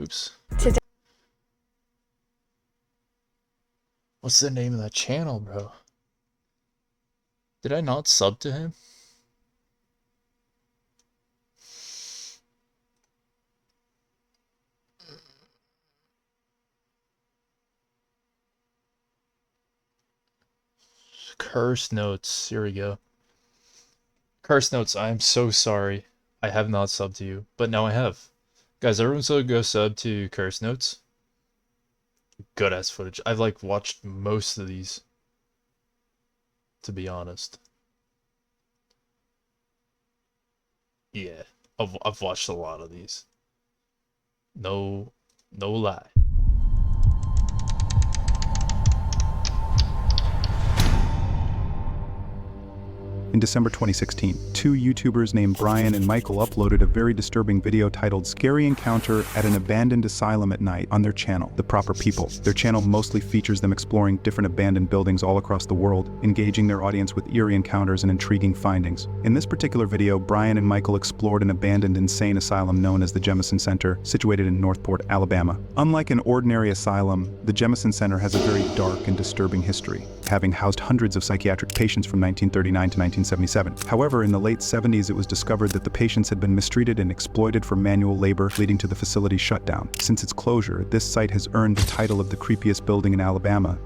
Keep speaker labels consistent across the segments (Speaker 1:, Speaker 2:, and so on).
Speaker 1: Oops.
Speaker 2: Today.
Speaker 1: What's the name of that channel, bro? Did I not sub to him? Curse Notes. Here we go. Curse Notes, I am so sorry. I have not subbed to you, but now I have. Guys, everyone so go sub to Curse Notes. Good ass footage. I've like watched most of these, to be honest. Yeah, I've watched a lot of these. No, no lie.
Speaker 3: In December 2016, two YouTubers named Brian and Michael uploaded a very disturbing video titled Scary Encounter at an Abandoned Asylum at Night on their channel, The Proper People. Their channel mostly features them exploring different abandoned buildings all across the world, engaging their audience with eerie encounters and intriguing findings. In this particular video, Brian and Michael explored an abandoned insane asylum known as the Jemison Center, situated in Northport, Alabama. Unlike an ordinary asylum, the Jemison Center has a very dark and disturbing history, having housed hundreds of psychiatric patients from 1939 to 1977. However, in the late 70s, it was discovered that the patients had been mistreated and exploited for manual labor, leading to the facility's shutdown. Since its closure, this site has earned the title of the creepiest building in Alabama.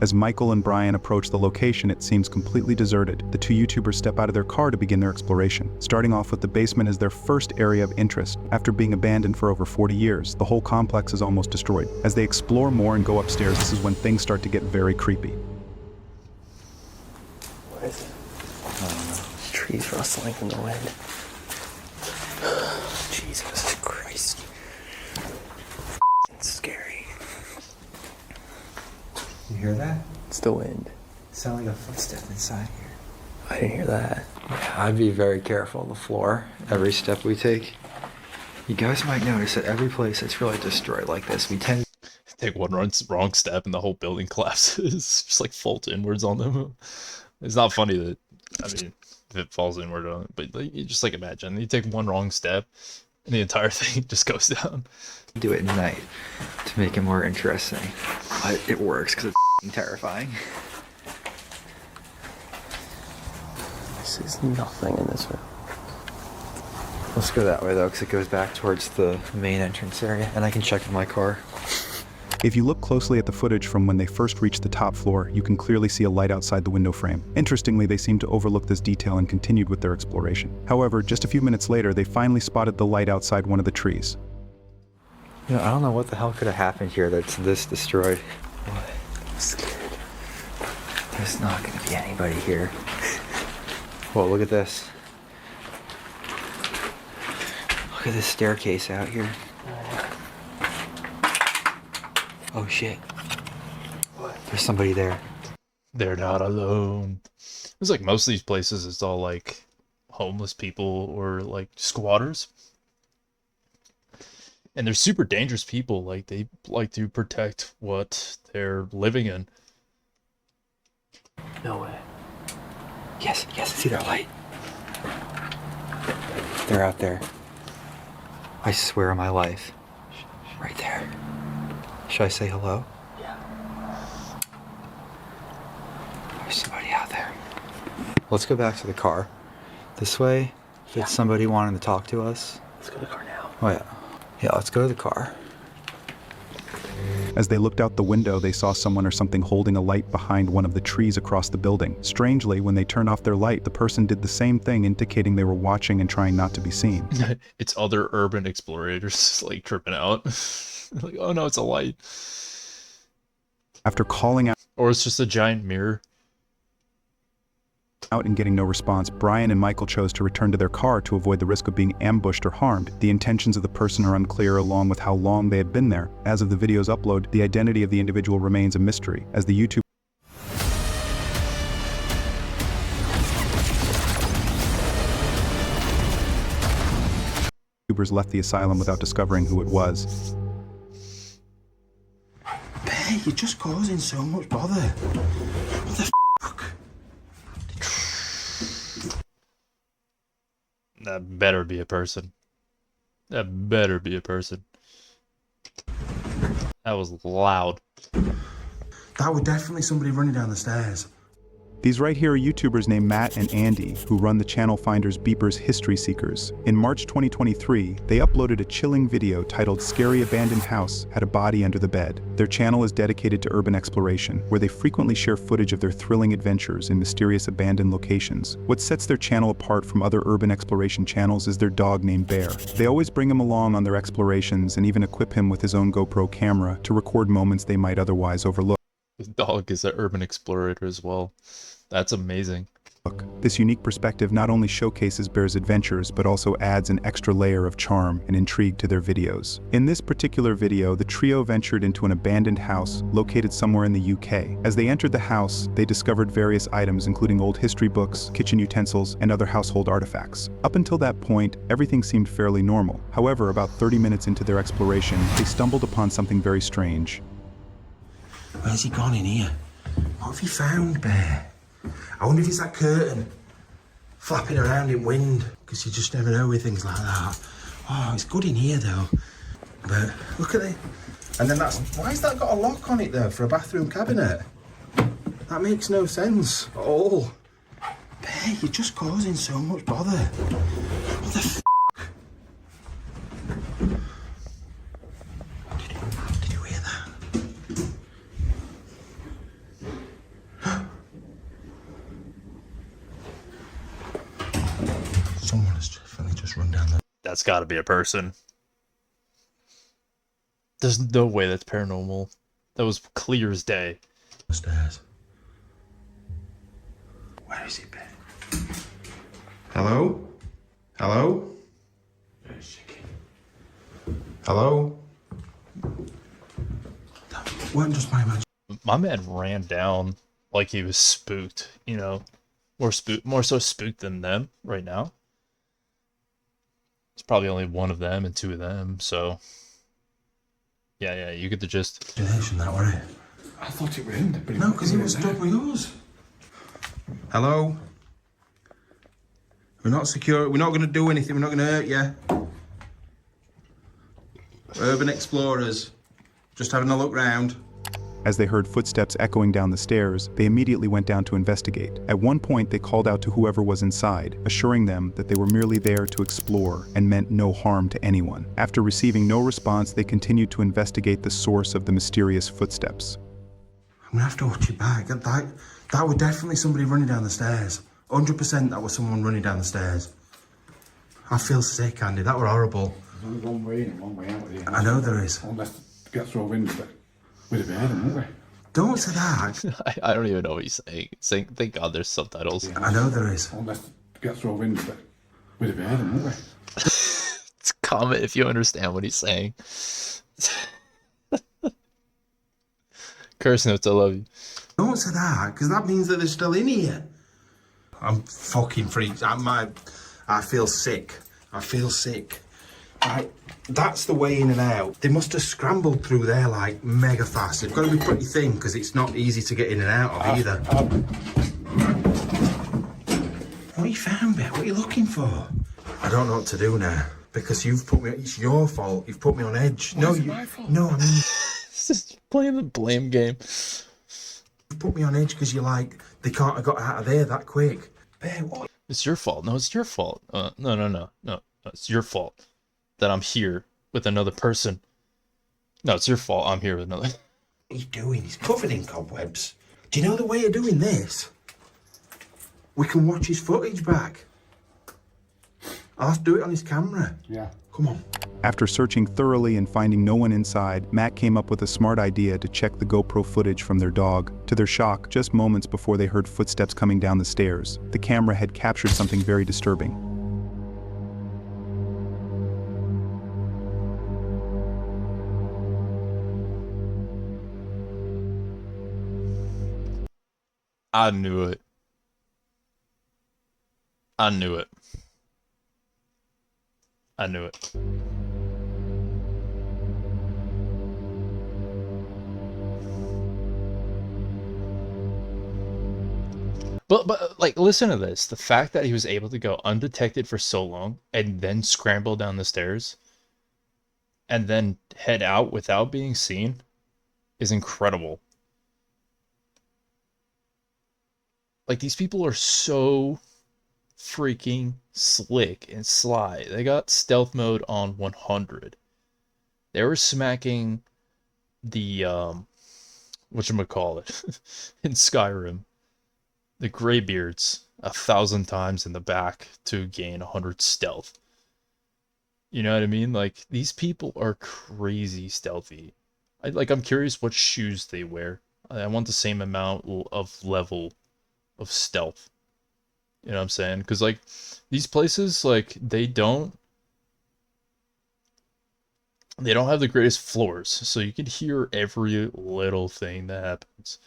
Speaker 3: As Michael and Brian approach the location, it seems completely deserted. The two YouTubers step out of their car to begin their exploration, starting off with the basement as their first area of interest. After being abandoned for over 40 years, the whole complex is almost destroyed. As they explore more and go upstairs, this is when things start to get very creepy.
Speaker 4: What is it? I don't know. Trees rustling in the wind. Jesus Christ. It's scary.
Speaker 5: You hear that?
Speaker 4: It's the wind.
Speaker 5: It sounded like a footstep inside here.
Speaker 4: I didn't hear that.
Speaker 5: Yeah, I'd be very careful on the floor every step we take. You guys might notice that every place that's really destroyed like this, we tend
Speaker 1: to take one wrong step and the whole building collapses. Just like fault inwards on them. It's not funny that, I mean, if it falls inward on it, but like, you just like imagine you take one wrong step and the entire thing just goes down.
Speaker 5: do it at night to make it more interesting. But it works because it's terrifying.
Speaker 4: There's nothing in this room.
Speaker 5: Let's go that way though, because it goes back towards the main entrance area, and I can check with my car.
Speaker 3: If you look closely at the footage from when they first reached the top floor, you can clearly see a light outside the window frame. Interestingly, they seemed to overlook this detail and continued with their exploration. However, just a few minutes later, they finally spotted the light outside one of the trees.
Speaker 5: You know, I don't know what the hell could have happened here that's this destroyed.
Speaker 4: What? I'm scared.
Speaker 5: There's not going to be anybody here. Whoa, look at this. Look at this staircase out here. Oh shit.
Speaker 4: What?
Speaker 5: There's somebody there.
Speaker 1: They're not alone. It's like most of these places, it's all like homeless people or like squatters. And they're super dangerous people. Like they like to protect what they're living in.
Speaker 4: No way.
Speaker 5: Yes, I see their light. They're out there. I swear on my life. Right there. Should I say hello?
Speaker 4: Yeah.
Speaker 5: There's somebody out there. Let's go back to the car. This way, if it's somebody wanting to talk to us.
Speaker 4: Let's go to the car now.
Speaker 5: Oh yeah. Yeah, let's go to the car.
Speaker 3: As they looked out the window, they saw someone or something holding a light behind one of the trees across the building. Strangely, when they turned off their light, the person did the same thing, indicating they were watching and trying not to be seen.
Speaker 1: It's other urban explorators like tripping out. Like, oh no, it's a light.
Speaker 3: After calling
Speaker 1: Or it's just a giant mirror.
Speaker 3: out and getting no response, Brian and Michael chose to return to their car to avoid the risk of being ambushed or harmed. The intentions of the person are unclear, along with how long they had been there. As of the video's upload, the identity of the individual remains a mystery, as the YouTubers left the asylum without discovering who it was.
Speaker 6: Hey, you're just causing so much bother. What the fuck?
Speaker 1: That better be a person. That better be a person. That was loud.
Speaker 6: That was definitely somebody running down the stairs.
Speaker 3: These right here are YouTubers named Matt and Andy, who run the channel Finders Beepers History Seekers. In March 2023, they uploaded a chilling video titled Scary Abandoned House Had a Body Under the Bed. Their channel is dedicated to urban exploration, where they frequently share footage of their thrilling adventures in mysterious abandoned locations. What sets their channel apart from other urban exploration channels is their dog named Bear. They always bring him along on their explorations and even equip him with his own GoPro camera to record moments they might otherwise overlook.
Speaker 1: The dog is an urban explorer as well. That's amazing.
Speaker 3: This unique perspective not only showcases Bear's adventures, but also adds an extra layer of charm and intrigue to their videos. In this particular video, the trio ventured into an abandoned house located somewhere in the UK. As they entered the house, they discovered various items including old history books, kitchen utensils, and other household artifacts. Up until that point, everything seemed fairly normal. However, about 30 minutes into their exploration, they stumbled upon something very strange.
Speaker 6: Where's he gone in here? What have you found, Bear? I wonder if it's that curtain flapping around in wind, because you just never know with things like that. Oh, it's good in here though. But look at it. And then why has that got a lock on it though for a bathroom cabinet? That makes no sense at all. Bear, you're just causing so much bother. What the f***? Did you hear that? Someone has definitely just run down the
Speaker 1: That's got to be a person. There's no way that's paranormal. That was clear as day.
Speaker 6: stairs. Where is it, Ben? Hello? Hello? Hello? That wasn't just my imagination.
Speaker 1: My man ran down like he was spooked, you know. More so spooked than them right now. It's probably only one of them and two of them, so yeah, you get the gist.
Speaker 6: That were it.
Speaker 2: I thought it was him. But
Speaker 6: No, because he was stuck with us. Hello? We're not secure. We're not going to do anything. We're not going to hurt you. Urban explorers. Just having a look round.
Speaker 3: As they heard footsteps echoing down the stairs, they immediately went down to investigate. At one point, they called out to whoever was inside, assuring them that they were merely there to explore and meant no harm to anyone. After receiving no response, they continued to investigate the source of the mysterious footsteps.
Speaker 6: I'm going to have to watch it back. That was definitely somebody running down the stairs. 100% that was someone running down the stairs. I feel sick, Andy. That were horrible.
Speaker 2: There's only one way in and one way out of here.
Speaker 6: I know there is.
Speaker 2: Unless it gets through a window, but we'd have been heard, wouldn't we?
Speaker 6: Don't say that.
Speaker 1: I don't even know what he's saying. Thank God there's subtitles.
Speaker 6: I know there is.
Speaker 2: Unless it gets through a window, but we'd have been heard, wouldn't we?
Speaker 1: It's comment if you understand what he's saying. Curse notes, I love you.
Speaker 6: Don't say that, because that means that they're still in here. I'm fucking freaked. I feel sick. I feel sick. That's the way in and out. They must have scrambled through there like mega fast. They've got to be pretty thin because it's not easy to get in and out of either. What you found, Bet? What are you looking for? I don't know what to do now because you've put me. It's your fault. You've put me on edge.
Speaker 2: Why is it my fault?
Speaker 6: No, I mean
Speaker 1: It's just playing the blame game.
Speaker 6: you put me on edge because you're like they can't have got out of there that quick. Bet, what?
Speaker 1: It's your fault. No, it's your fault. No. It's your fault that I'm here with another person. No, it's your fault I'm here with another.
Speaker 6: What are you doing? He's covered in cobwebs. Do you know the way of doing this? We can watch his footage back. I'll have to do it on his camera.
Speaker 2: Yeah.
Speaker 6: Come on.
Speaker 3: After searching thoroughly and finding no one inside, Matt came up with a smart idea to check the GoPro footage from their dog. To their shock, just moments before they heard footsteps coming down the stairs, the camera had captured something very disturbing.
Speaker 1: I knew it. I knew it. I knew it. But like listen to this. The fact that he was able to go undetected for so long and then scramble down the stairs and then head out without being seen. is incredible. Like, these people are so freaking slick and sly. They got stealth mode on 100. They were smacking the whatchamacallit in Skyrim, the Greybeards 1,000 times in the back to gain 100 stealth. You know what I mean? Like, these people are crazy stealthy. I'm curious what shoes they wear. I want the same amount of level of stealth. You know what I'm saying? Because, like, these places, like, they don't have the greatest floors, so you can hear every little thing that happens.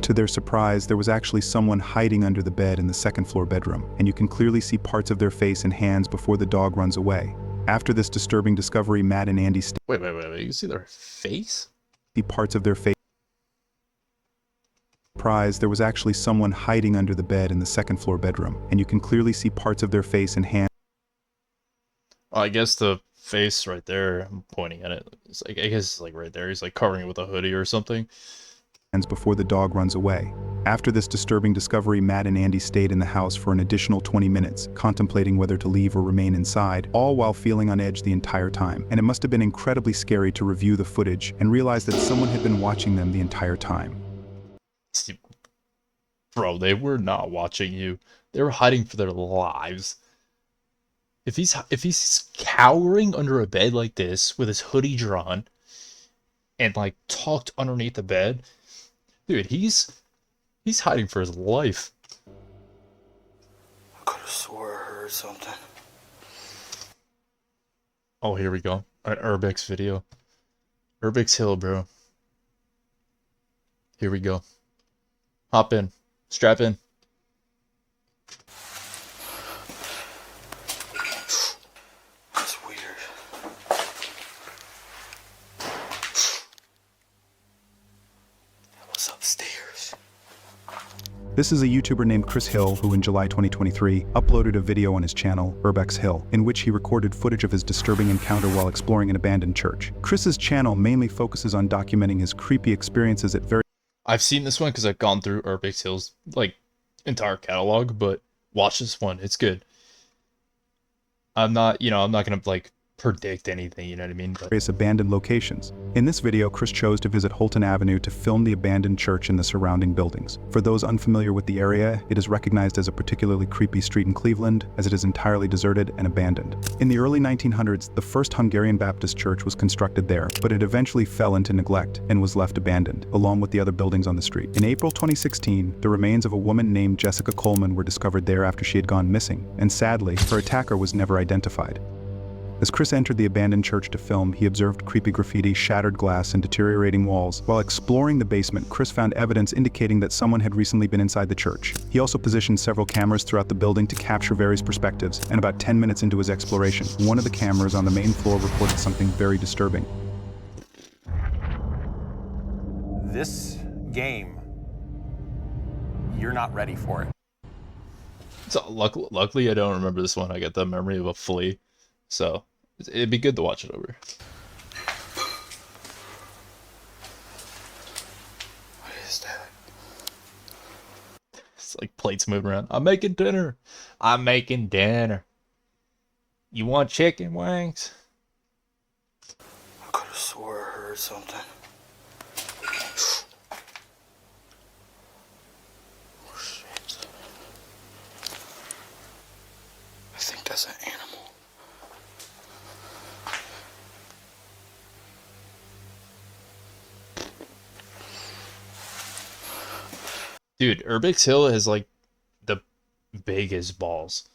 Speaker 3: To their surprise, there was actually someone hiding under the bed in the second floor bedroom, and you can clearly see parts of their face and hands before the dog runs away. After this disturbing discovery, Matt and Andy
Speaker 1: Wait. You can see their face?
Speaker 3: see parts of their face. Surprise, there was actually someone hiding under the bed in the second floor bedroom, and you can clearly see parts of their face and hands
Speaker 1: Well, I guess the face right there, I'm pointing at it. It's like, I guess it's like right there. He's like covering it with a hoodie or something.
Speaker 3: before the dog runs away. After this disturbing discovery, Matt and Andy stayed in the house for an additional 20 minutes, contemplating whether to leave or remain inside, all while feeling on edge the entire time. And it must have been incredibly scary to review the footage and realize that someone had been watching them the entire time.
Speaker 1: Bro, they were not watching you. They were hiding for their lives. If he's cowering under a bed like this with his hoodie drawn and like tucked underneath the bed, dude, he's hiding for his life.
Speaker 6: I could have swore I heard something.
Speaker 1: Oh, here we go. An Urbex video. Urbex Hill, bro. Here we go. Hop in. Strap in.
Speaker 6: That's weird. That was upstairs.
Speaker 3: This is a YouTuber named Chris Hill who in July 2023 uploaded a video on his channel, Urbex Hill, in which he recorded footage of his disturbing encounter while exploring an abandoned church. Chris's channel mainly focuses on documenting his creepy experiences at various
Speaker 1: I've seen this one because I've gone through Urbex Hill's like entire catalog, but watch this one. It's good. I'm not gonna like predict anything, you know what I mean? But
Speaker 3: abandoned locations. In this video, Chris chose to visit Holton Avenue to film the abandoned church and the surrounding buildings. For those unfamiliar with the area, it is recognized as a particularly creepy street in Cleveland, as it is entirely deserted and abandoned. In the early 1900s, the first Hungarian Baptist church was constructed there, but it eventually fell into neglect and was left abandoned, along with the other buildings on the street. In April 2016, the remains of a woman named Jessica Coleman were discovered there after she had gone missing, and sadly, her attacker was never identified. As Chris entered the abandoned church to film, he observed creepy graffiti, shattered glass, and deteriorating walls. While exploring the basement, Chris found evidence indicating that someone had recently been inside the church. He also positioned several cameras throughout the building to capture various perspectives, and about 10 minutes into his exploration, one of the cameras on the main floor recorded something very disturbing.
Speaker 7: This game, you're not ready for it.
Speaker 1: so luckily I don't remember this one. I got the memory of a flea. So it'd be good to watch it over.
Speaker 6: What is that?
Speaker 1: It's like plates moving around. I'm making dinner. I'm making dinner. You want chicken wings?
Speaker 6: I could have swore I heard something. Oh shit. I think that's an animal.
Speaker 1: Dude, Urbex Hill has like the biggest balls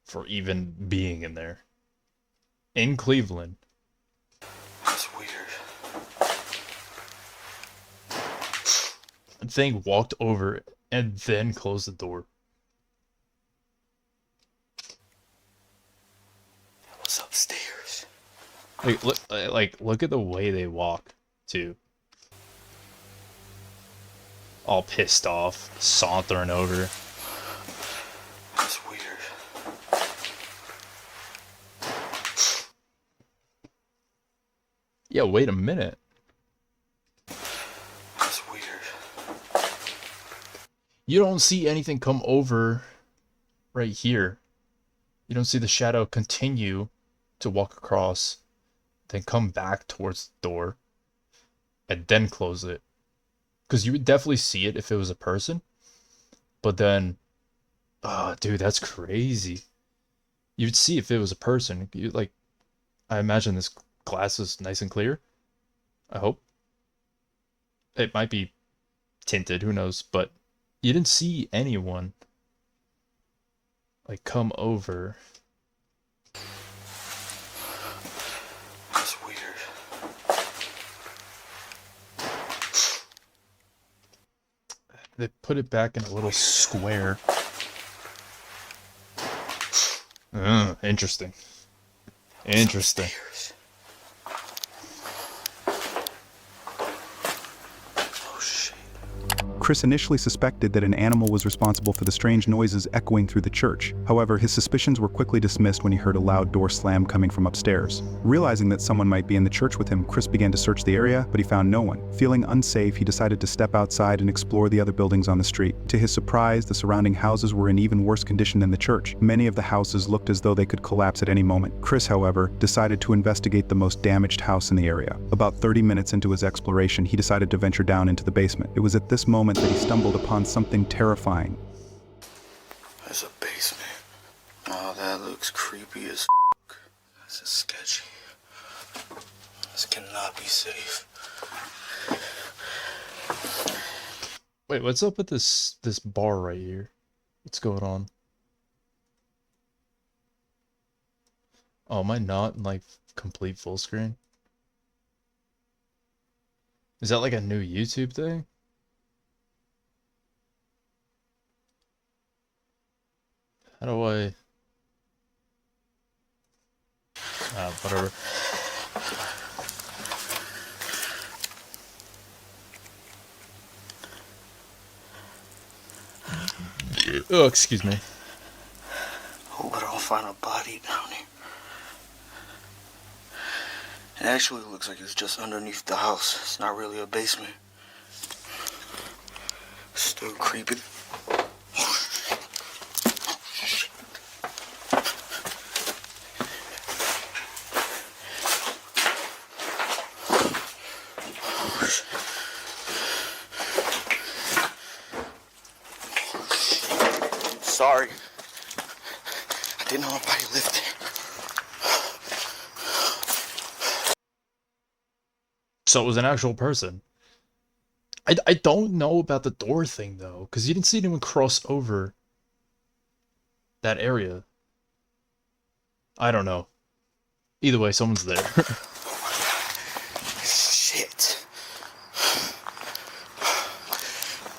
Speaker 1: for even being in there. In Cleveland.
Speaker 6: That's weird.
Speaker 1: The thing walked over it and then closed the door.
Speaker 6: That was upstairs.
Speaker 1: Look at the way they walk too. All pissed off, sauntering over.
Speaker 6: That's weird.
Speaker 1: Yeah, wait a minute.
Speaker 6: That's weird.
Speaker 1: You don't see anything come over right here. You don't see the shadow continue to walk across, then come back towards the door, and then close it. Because you would definitely see it if it was a person. But then, oh, dude, that's crazy. You'd see if it was a person. You like, I imagine this glass is nice and clear. I hope. It might be tinted, who knows, but you didn't see anyone like come over.
Speaker 6: That's weird.
Speaker 1: They put it back in a little square. Interesting. Interesting.
Speaker 6: Upstairs. Oh shit.
Speaker 3: Chris initially suspected that an animal was responsible for the strange noises echoing through the church. However, his suspicions were quickly dismissed when he heard a loud door slam coming from upstairs. Realizing that someone might be in the church with him, Chris began to search the area, but he found no one. Feeling unsafe, he decided to step outside and explore the other buildings on the street. To his surprise, the surrounding houses were in even worse condition than the church. Many of the houses looked as though they could collapse at any moment. Chris, however, decided to investigate the most damaged house in the area. About 30 minutes into his exploration, he decided to venture down into the basement. It was at this moment that he stumbled upon something terrifying.
Speaker 6: There's a basement. Oh, that looks creepy as f***. This is sketchy. This cannot be safe.
Speaker 1: Wait, what's up with this bar right here? What's going on? Oh, am I not in like complete full screen? Is that like a new YouTube thing? How do I... whatever. Oh, excuse me.
Speaker 6: Hope I don't find a body down here. It actually looks like it's just underneath the house. It's not really a basement. Still creepy. Sorry. I didn't know nobody lived there.
Speaker 1: So it was an actual person. I don't know about the door thing though, because you didn't see anyone cross over that area. I don't know. Either way, someone's there.
Speaker 6: Shit.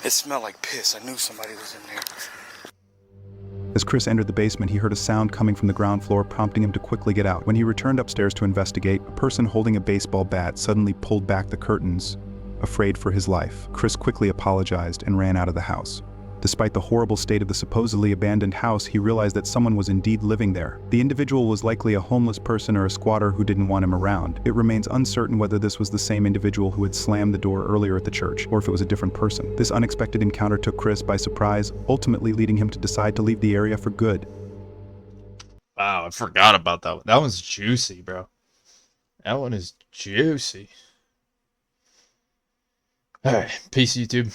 Speaker 6: It smelled like piss. I knew somebody was in there.
Speaker 3: As Chris entered the basement, he heard a sound coming from the ground floor, prompting him to quickly get out. When he returned upstairs to investigate, a person holding a baseball bat suddenly pulled back the curtains, afraid for his life. Chris quickly apologized and ran out of the house. Despite the horrible state of the supposedly abandoned house, he realized that someone was indeed living there. The individual was likely a homeless person or a squatter who didn't want him around. It remains uncertain whether this was the same individual who had slammed the door earlier at the church, or if it was a different person. This unexpected encounter took Chris by surprise, ultimately leading him to decide to leave the area for good.
Speaker 1: Wow, I forgot about that one. That one's juicy, bro. That one is juicy. Alright, peace YouTube.